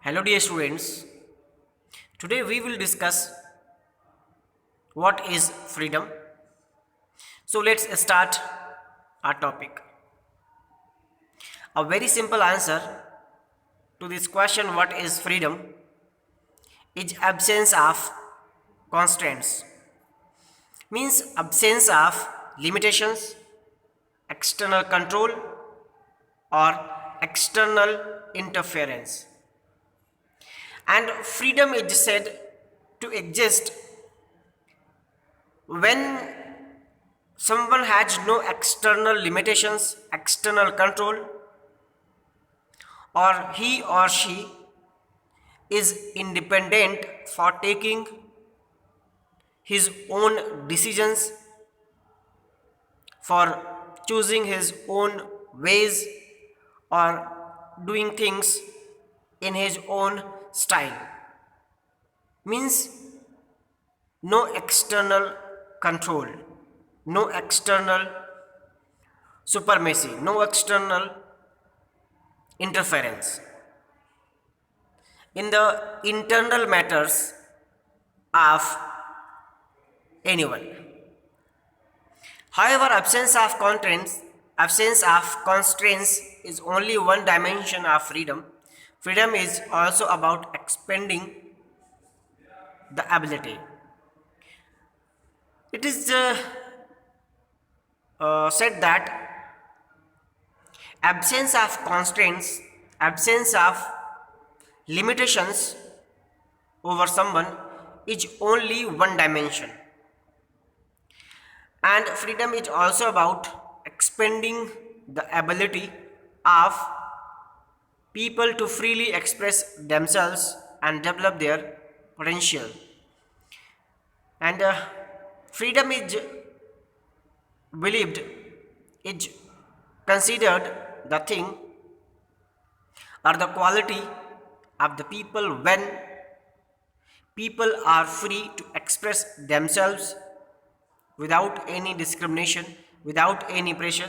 Hello, dear students. Today we will discuss what is freedom. So, let's start our topic. A very simple answer to this question, what is freedom, is absence of constraints, means absence of limitations, external control, or external interference. And freedom is said to exist when someone has no external limitations, external control, or he or she is independent for taking his own decisions, for choosing his own ways, or doing things in his own style. Means no external control, no external supremacy, no external interference in the internal matters of anyone. However, absence of constraints is only one dimension of freedom. Freedom is also about expanding the ability. It is said that absence of constraints, absence of limitations over someone is only one dimension. And freedom is also about expanding the ability of people to freely express themselves and develop their potential. And freedom is believed, is considered the thing or the quality of the people when people are free to express themselves without any discrimination, without any pressure.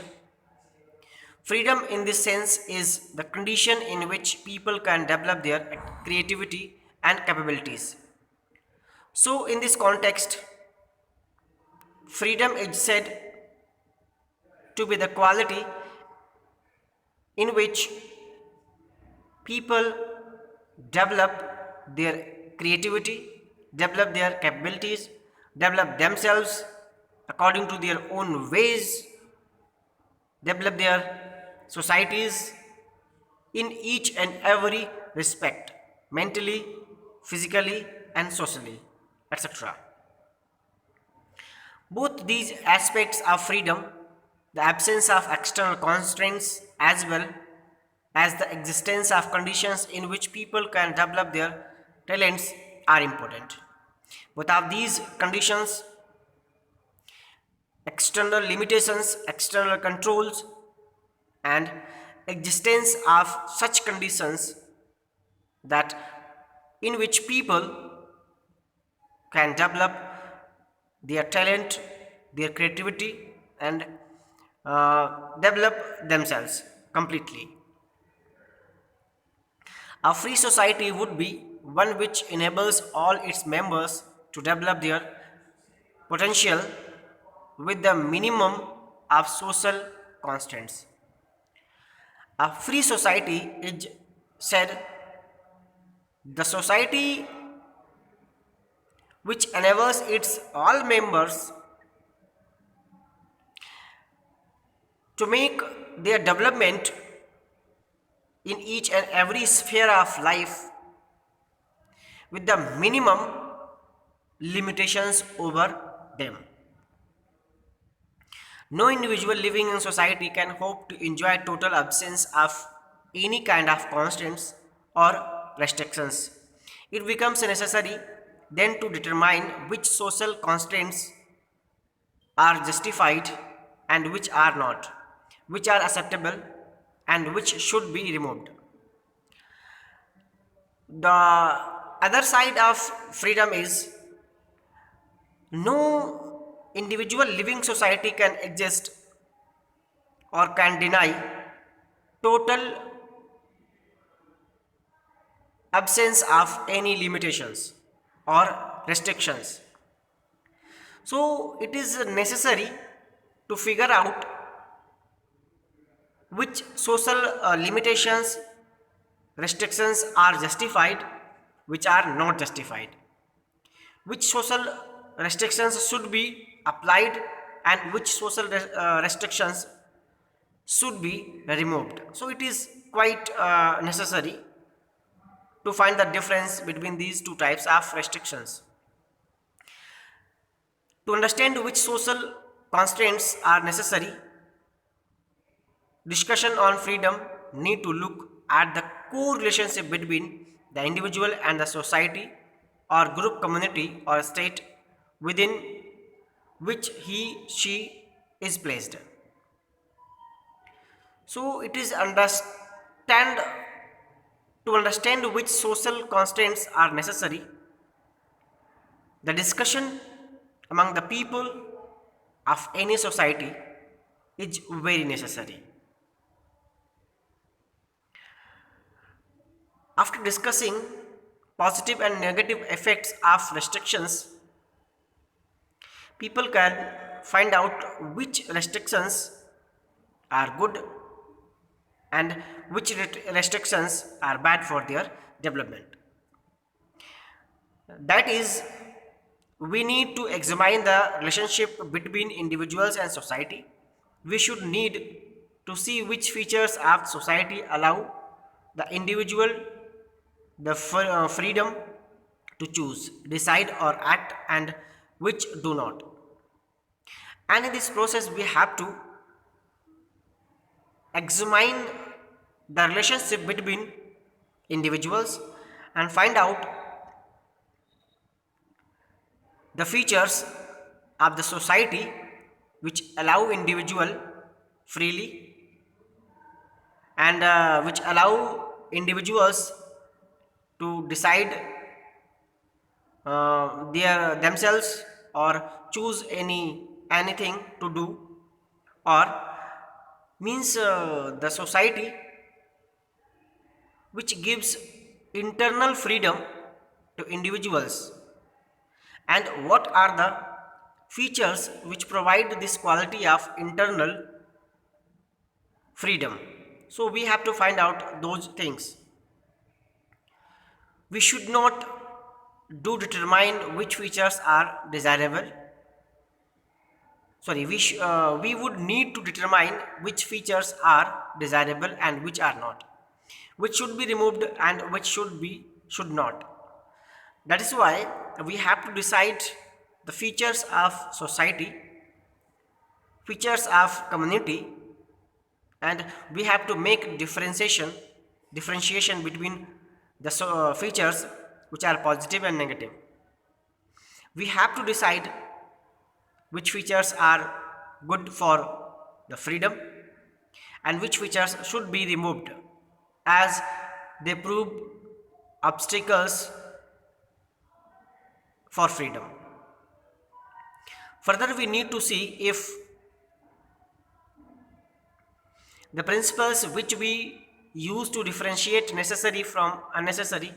Freedom in this sense is the condition in which people can develop their creativity and capabilities. So, in this context, freedom is said to be the quality in which people develop their creativity, develop their capabilities, develop themselves according to their own ways, develop their societies in each and every respect, mentally, physically, and socially, etc. Both these aspects of freedom, the absence of external constraints as well as the existence of conditions in which people can develop their talents, are important. Without these conditions, external limitations, external controls, and existence of such conditions that in which people can develop their talent, their creativity, and develop themselves completely. A free society would be one which enables all its members to develop their potential with the minimum of social constraints. A free society is said the society which enables its all members to make their development in each and every sphere of life with the minimum limitations over them. No individual living in society can hope to enjoy total absence of any kind of constraints or restrictions. It becomes necessary then to determine which social constraints are justified and which are not, which are acceptable and which should be removed. The other side of freedom is no individual living society can exist or can deny total absence of any limitations or restrictions. So it is necessary to figure out which social limitations, restrictions are justified, which are not justified, which social restrictions should be applied, and which social restrictions should be removed. So it is quite necessary to find the difference between these two types of restrictions. To understand which social constraints are necessary, discussion on freedom need to look at the core relationship between the individual and the society or group, community or state within which he she is placed. So it is understand to understand which social constraints are necessary, the discussion among the people of any society is very necessary. After discussing positive and negative effects of restrictions, people can find out which restrictions are good and which restrictions are bad for their development. That is, we need to examine the relationship between individuals and society. We should need to see which features of society allow the individual the freedom to choose, decide, or act, and which do not. And in this process, we have to examine the relationship between individuals and find out the features of the society which allow individual freely and which allow individuals to decide their themselves or choose anything to do, or means the society which gives internal freedom to individuals, and what are the features which provide this quality of internal freedom. So we have to find out those things. We should not do determine which features are desirable. Sorry, we would need to determine which features are desirable and which are not, which should be removed and which should not. That is why we have to decide the features of society, features of community, and we have to make differentiation between the features which are positive and negative. We have to decide which features are good for the freedom and which features should be removed as they prove obstacles for freedom. Further, we need to see if the principles which we use to differentiate necessary from unnecessary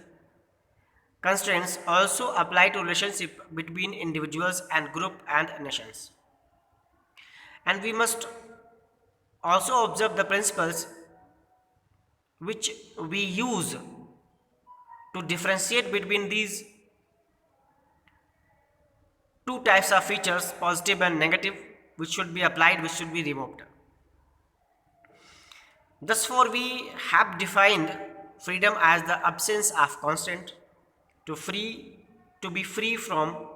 constraints also apply to relationship between individuals and group and nations. And we must also observe the principles which we use to differentiate between these two types of features, positive and negative, which should be applied, which should be removed. Thus far, we have defined freedom as the absence of constraint. To be free from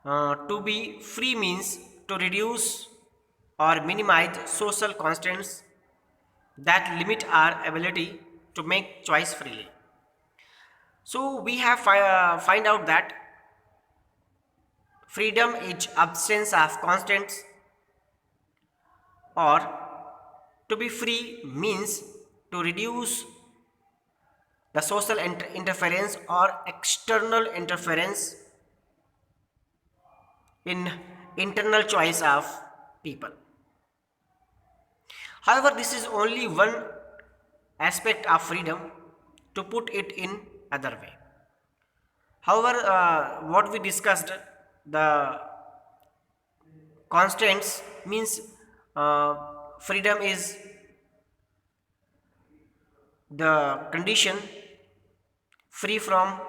to be free means to reduce or minimize social constraints that limit our ability to make choice freely. So we have find out that freedom is absence of constraints, or to be free means to reduce the social interference or external interference in internal choice of people. However, this is only one aspect of freedom. to put it in other way. However, what we discussed, the constraints means uh, freedom is the condition free from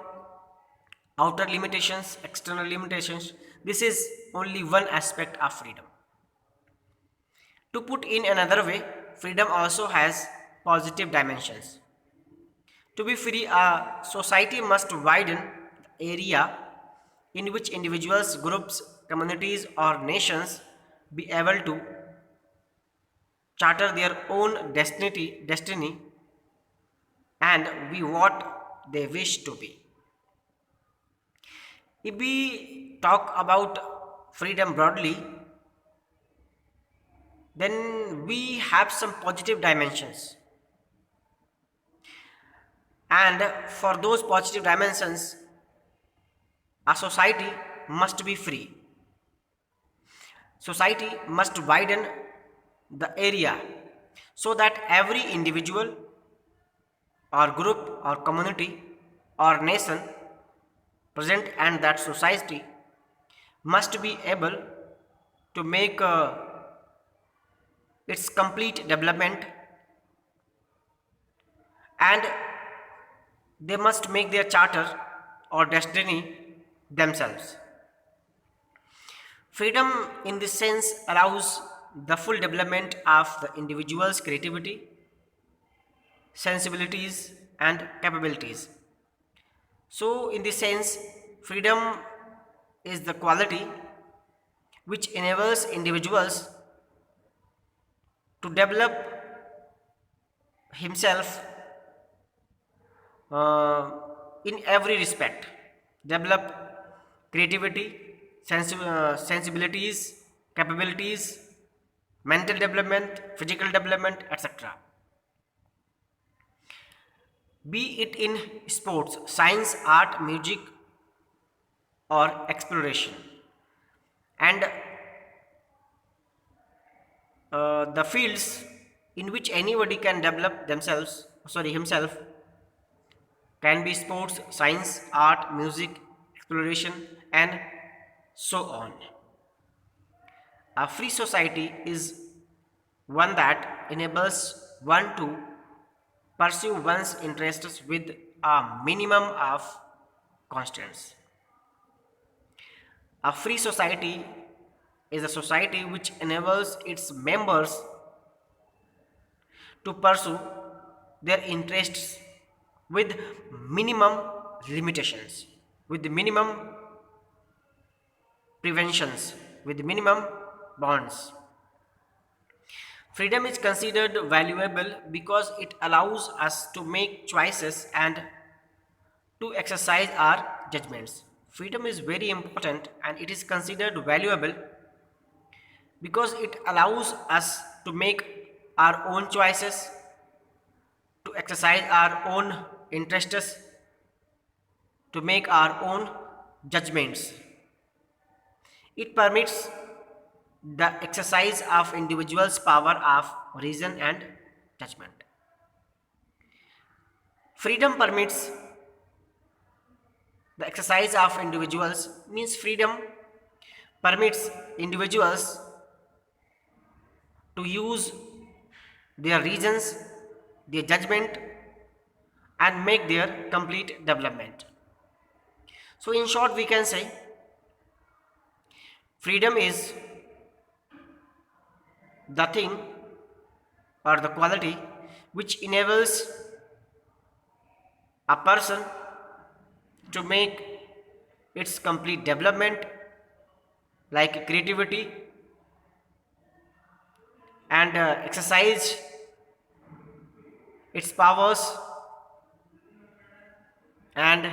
outer limitations, external limitations. This is only one aspect of freedom. To put in another way, freedom also has positive dimensions. To be free, a society must widen the area in which individuals, groups, communities, or nations be able to charter their own destiny and be what they wish to be. If we talk about freedom broadly, then we have some positive dimensions. And for those positive dimensions, a society must be free. Society must widen the area so that every individual or group or community or nation present and that society must be able to make its complete development, and they must make their charter or destiny themselves. Freedom in this sense allows the full development of the individual's creativity, sensibilities, and capabilities. So, in this sense, freedom is the quality which enables individuals to develop himself uh, in every respect, develop creativity, sensibilities, capabilities, mental development, physical development, etc. Be it in sports, science, art, music, or exploration. And the fields in which anybody can develop himself, can be sports, science, art, music, exploration, and so on. A free society is one that enables one to pursue one's interests with a minimum of constraints. A free society is a society which enables its members to pursue their interests with minimum limitations, with minimum preventions, with minimum bonds. Freedom is considered valuable because it allows us to make choices and to exercise our judgments. Freedom is very important and it is considered valuable because it allows us to make our own choices, to exercise our own interests, to make our own judgments. It permits the exercise of individuals' power of reason and judgment. Freedom permits the exercise of individuals means freedom permits individuals to use their reasons, their judgment, and make their complete development. So, in short, we can say freedom is the thing or the quality which enables a person to make its complete development, like creativity, and exercise its powers, and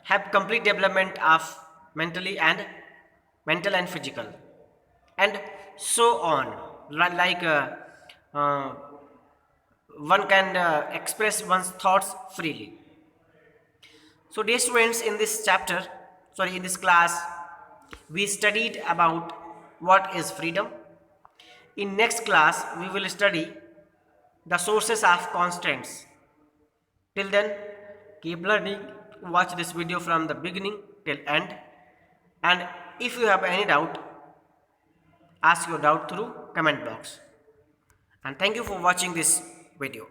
have complete development of mental and physical, and so on. Like uh, one can express one's thoughts freely. So, dear students, in this class, we studied about what is freedom. In next class, we will study the sources of constraints. Till then, keep learning, watch this video from the beginning till end, and if you have any doubt, ask your doubt through comment box. And thank you for watching this video.